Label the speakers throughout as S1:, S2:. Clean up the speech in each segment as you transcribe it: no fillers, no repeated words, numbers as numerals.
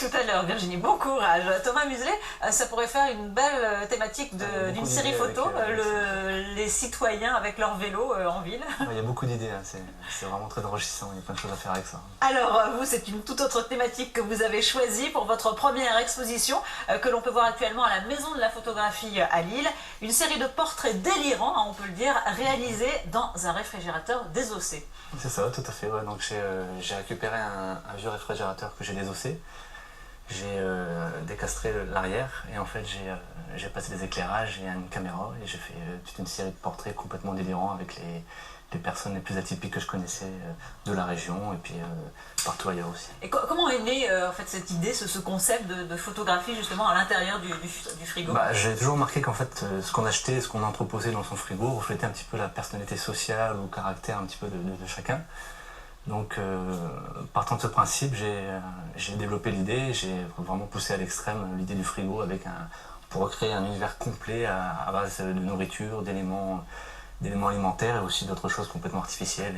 S1: tout à l'heure, Virginie. Bon courage. Thomas Muselet, ça pourrait faire une belle thématique d'une série photo, les citoyens avec leur vélo en ville.
S2: Il y a beaucoup d'idées, hein. C'est vraiment très enrichissant, il y a plein de choses à faire avec ça.
S1: Alors vous, c'est une toute autre thématique que vous avez choisie pour votre première exposition que l'on peut voir actuellement à la Maison de la Photographie à Lille. Une série de portraits délirants, hein, on peut le dire, réalisés dans un réfrigérateur désossé.
S2: C'est ça, tout à fait. Ouais. Donc j'ai récupéré un vieux réfrigérateur que j'ai désossé. J'ai décastré l'arrière et en fait j'ai passé des éclairages et une caméra et j'ai fait toute une série de portraits complètement délirants avec les personnes les plus atypiques que je connaissais de la région et puis partout ailleurs aussi.
S1: Et comment est née en fait, cette idée, ce concept de photographie justement à l'intérieur du frigo?
S2: J'ai toujours remarqué qu'en fait ce qu'on achetait, ce qu'on entreposait dans son frigo reflétait un petit peu la personnalité sociale ou le caractère un petit peu de chacun. Donc partant de ce principe, j'ai développé l'idée, j'ai vraiment poussé à l'extrême l'idée du frigo pour recréer un univers complet à base de nourriture, d'éléments alimentaires et aussi d'autres choses complètement artificielles.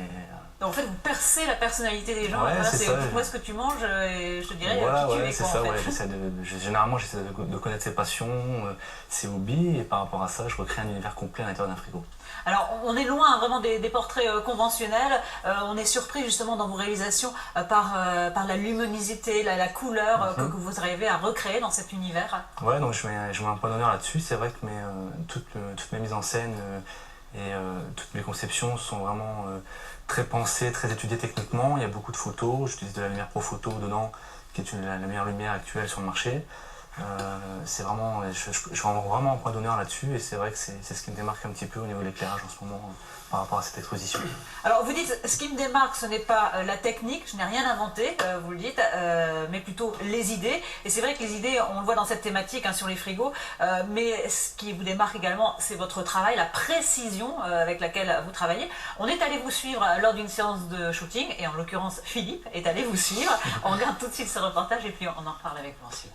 S1: Donc en fait, vous percez la personnalité des gens.
S2: Ouais,
S1: voilà,
S2: c'est ça.
S1: Dites-moi ce que tu manges et je te dirais
S2: voilà,
S1: qui tu es.
S2: C'est
S1: quoi,
S2: ça,
S1: en fait.
S2: ouais, généralement, j'essaie de connaître ses passions, ses hobbies, et par rapport à ça, je recrée un univers complet à l'intérieur d'un frigo.
S1: Alors, on est loin vraiment des portraits conventionnels. On est surpris justement dans vos réalisations par la luminosité, la couleur que vous arrivez à recréer dans cet univers.
S2: Ouais, donc je mets un point d'honneur là-dessus. C'est vrai que toutes mes mises en scène et toutes mes conceptions sont vraiment très pensées, très étudiées techniquement. Il y a beaucoup de photos. J'utilise de la lumière pro photo dedans, qui est la meilleure lumière actuelle sur le marché. C'est vraiment, je rends vraiment un point d'honneur là-dessus et c'est vrai que c'est ce qui me démarque un petit peu au niveau de l'éclairage en ce moment par rapport à cette exposition.
S1: Alors vous dites, ce qui me démarque, ce n'est pas la technique, je n'ai rien inventé, vous le dites, mais plutôt les idées. Et c'est vrai que les idées, on le voit dans cette thématique hein, sur les frigos, mais ce qui vous démarque également, c'est votre travail, la précision avec laquelle vous travaillez. On est allé vous suivre lors d'une séance de shooting, et en l'occurrence Philippe est allé vous suivre. On regarde tout de suite ce reportage et puis on en reparle avec vous ensuite.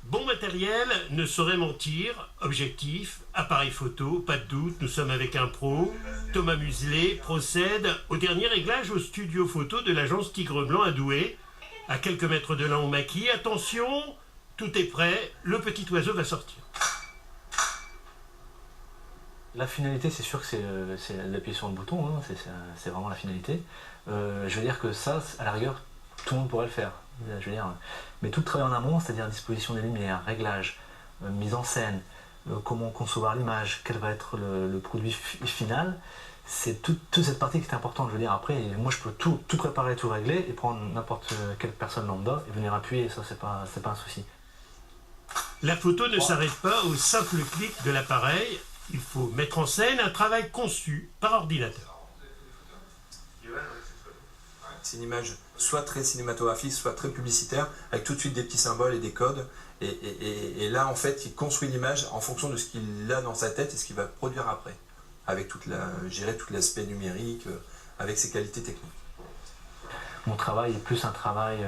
S3: Bon matériel ne saurait mentir, objectif, appareil photo, pas de doute, nous sommes avec un pro. Thomas Muselet procède au dernier réglage au studio photo de l'agence Tigre Blanc à Douai. À quelques mètres de là on maquille, attention, tout est prêt, le petit oiseau va sortir.
S2: La finalité, c'est sûr que c'est d'appuyer sur le bouton, hein, c'est vraiment la finalité. Je veux dire que ça, à la rigueur, tout le monde pourrait le faire. Je veux dire, mais tout le travail en amont, c'est-à-dire disposition des lumières, réglage, mise en scène, comment concevoir l'image, quel va être le produit final, c'est toute cette partie qui est importante. Je veux dire, après, moi je peux tout préparer, tout régler et prendre n'importe quelle personne lambda et venir appuyer, ça c'est pas un souci.
S3: La photo ne s'arrête pas au simple clic de l'appareil, il faut mettre en scène un travail conçu par ordinateur.
S4: C'est une image soit très cinématographique, soit très publicitaire, avec tout de suite des petits symboles et des codes. Et là, en fait, il construit l'image en fonction de ce qu'il a dans sa tête et ce qu'il va produire après, avec tout l'aspect numérique, avec ses qualités techniques.
S2: Mon travail est plus un travail,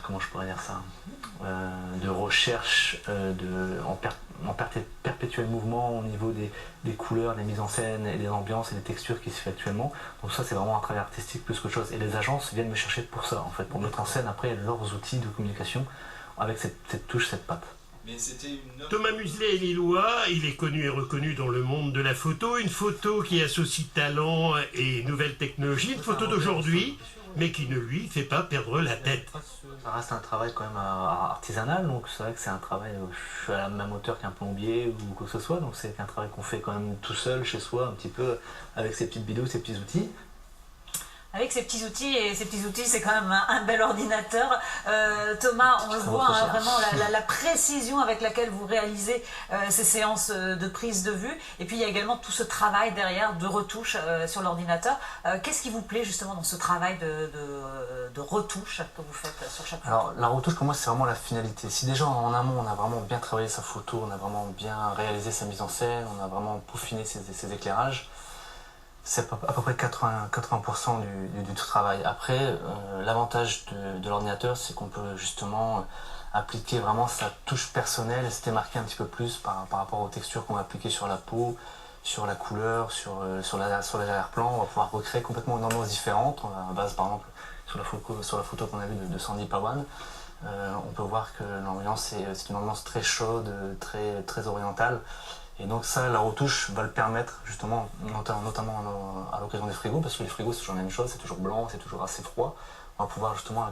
S2: comment je pourrais dire ça, de recherche en perpétuel mouvement au niveau des couleurs, des mises en scène et des ambiances et des textures qui se fait actuellement. Donc ça c'est vraiment un travail artistique plus qu'autre chose. Et les agences viennent me chercher pour ça en fait, pour mettre en scène après leurs outils de communication avec cette touche, cette patte.
S3: Thomas Muselet est lillois, il est connu et reconnu dans le monde de la photo, une photo qui associe talent et nouvelles technologies, une photo d'aujourd'hui, mais qui ne lui fait pas perdre la tête.
S2: Ça reste un travail quand même artisanal, donc c'est vrai que c'est un travail, je suis à la même hauteur qu'un plombier ou quoi que ce soit, donc c'est un travail qu'on fait quand même tout seul chez soi, un petit peu avec ses petites bidouilles, ses petits outils.
S1: Avec ces petits outils, et ces petits outils, c'est quand même un bel ordinateur. Thomas, on le voit, hein, vraiment la précision avec laquelle vous réalisez ces séances de prise de vue. Et puis, il y a également tout ce travail derrière de retouche sur l'ordinateur. Qu'est-ce qui vous plaît justement dans ce travail de retouche que vous faites sur chaque photo?
S2: Alors, la retouche, pour moi, c'est vraiment la finalité. Si déjà, en amont, on a vraiment bien travaillé sa photo, on a vraiment bien réalisé sa mise en scène, on a vraiment peaufiné ses éclairages, c'est à peu près 80% du travail. Après, l'avantage de l'ordinateur, c'est qu'on peut justement appliquer vraiment sa touche personnelle et se démarquer un petit peu plus par rapport aux textures qu'on va appliquer sur la peau, sur la couleur, sur l'arrière-plan. On va pouvoir recréer complètement une ambiance différente. À base, par exemple, sur la photo qu'on a vue de Sandy Pawan, on peut voir que l'ambiance c'est une ambiance très chaude, très orientale. Et donc ça, la retouche va le permettre justement, notamment à l'occasion des frigos, parce que les frigos c'est toujours la même chose, c'est toujours blanc, c'est toujours assez froid. On va pouvoir justement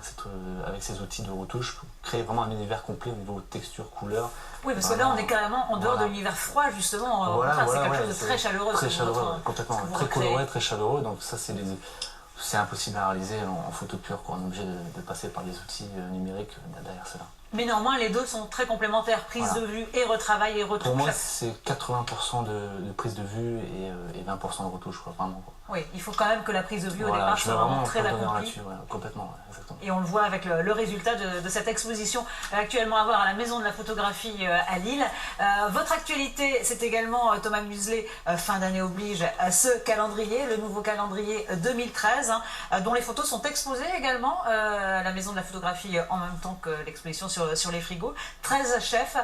S2: avec ces outils de retouche créer vraiment un univers complet au niveau texture, couleur.
S1: Oui, parce que là on est carrément en dehors de l'univers froid justement, c'est quelque chose de très chaleureux.
S2: Très chaleureux, complètement, très coloré, très chaleureux, donc ça c'est impossible à réaliser en photo pure, quoi. On est obligé de passer par des outils numériques derrière cela.
S1: Mais néanmoins, les deux sont très complémentaires, prise de vue et retravail et retouche.
S2: Pour moi, c'est 80% de prise de vue et 20% de retouche, quoi, vraiment. Quoi.
S1: Oui, il faut quand même que la prise de vue au départ soit vraiment très accomplie.
S2: Complètement, exactement.
S1: Et on le voit avec le résultat de cette exposition actuellement à voir à la Maison de la Photographie à Lille. Votre actualité, c'est également, Thomas Muselet, fin d'année oblige, ce calendrier, le nouveau calendrier 2013, dont les photos sont exposées également à la Maison de la Photographie en même temps que l'exposition sur les frigos. 13 chefs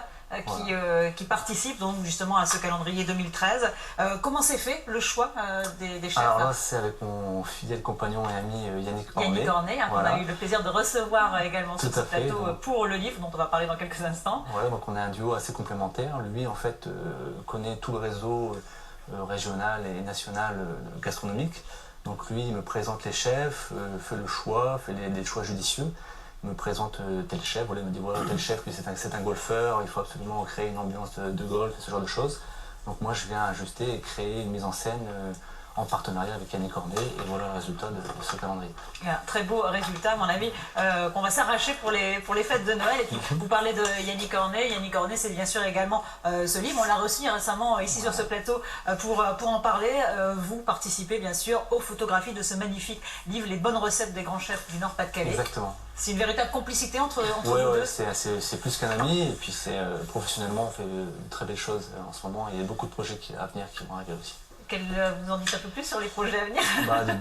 S1: qui participent donc justement à ce calendrier 2013. Comment s'est fait le choix des chefs?
S2: Alors là, c'est avec mon fidèle compagnon et ami Yannick Ornet.
S1: Yannick Ornet, qu'on a eu le plaisir de recevoir également sur ce plateau pour le livre dont on va parler dans quelques instants.
S2: Voilà, donc on est un duo assez complémentaire. Lui, en fait, connaît tout le réseau régional et national gastronomique. Donc lui, il me présente les chefs, fait le choix, fait des choix judicieux. Il me présente tel chef, il me dit voilà, tel chef, lui c'est un golfeur, il faut absolument créer une ambiance de golf, ce genre de choses. Donc moi je viens ajuster et créer une mise en scène en partenariat avec Yannick Ornet, et voilà le résultat de ce calendrier.
S1: Il y a un très beau résultat, à mon avis, qu'on va s'arracher pour les fêtes de Noël. Et puis vous parlez de Yannick Ornet. Yannick Ornet, c'est bien sûr également ce livre. On l'a reçu récemment ici sur ce plateau pour en parler. Vous participez bien sûr aux photographies de ce magnifique livre, Les bonnes recettes des grands chefs du Nord-Pas-de-Calais.
S2: Exactement.
S1: C'est une véritable complicité entre vous deux.
S2: C'est plus qu'un ami, et puis professionnellement on fait de très belles choses en ce moment. Il y a beaucoup de projets à venir qui vont arriver aussi.
S1: Vous en dites un peu plus sur les projets à venir?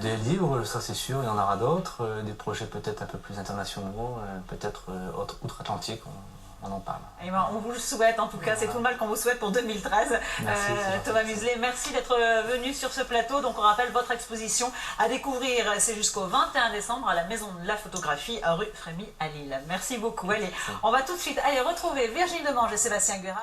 S2: Des livres, ça c'est sûr, il y en aura d'autres, des projets peut-être un peu plus internationaux, peut-être outre-Atlantique, on en parle.
S1: Et ben, on vous le souhaite en tout cas, c'est tout le mal qu'on vous souhaite pour 2013.
S2: Merci,
S1: Thomas Muselet, merci d'être venu sur ce plateau. Donc on rappelle votre exposition à découvrir, c'est jusqu'au 21 décembre à la Maison de la Photographie rue Frémy à Lille. Merci beaucoup. Allez, on va tout de suite aller retrouver Virginie Demange et Sébastien Guérin.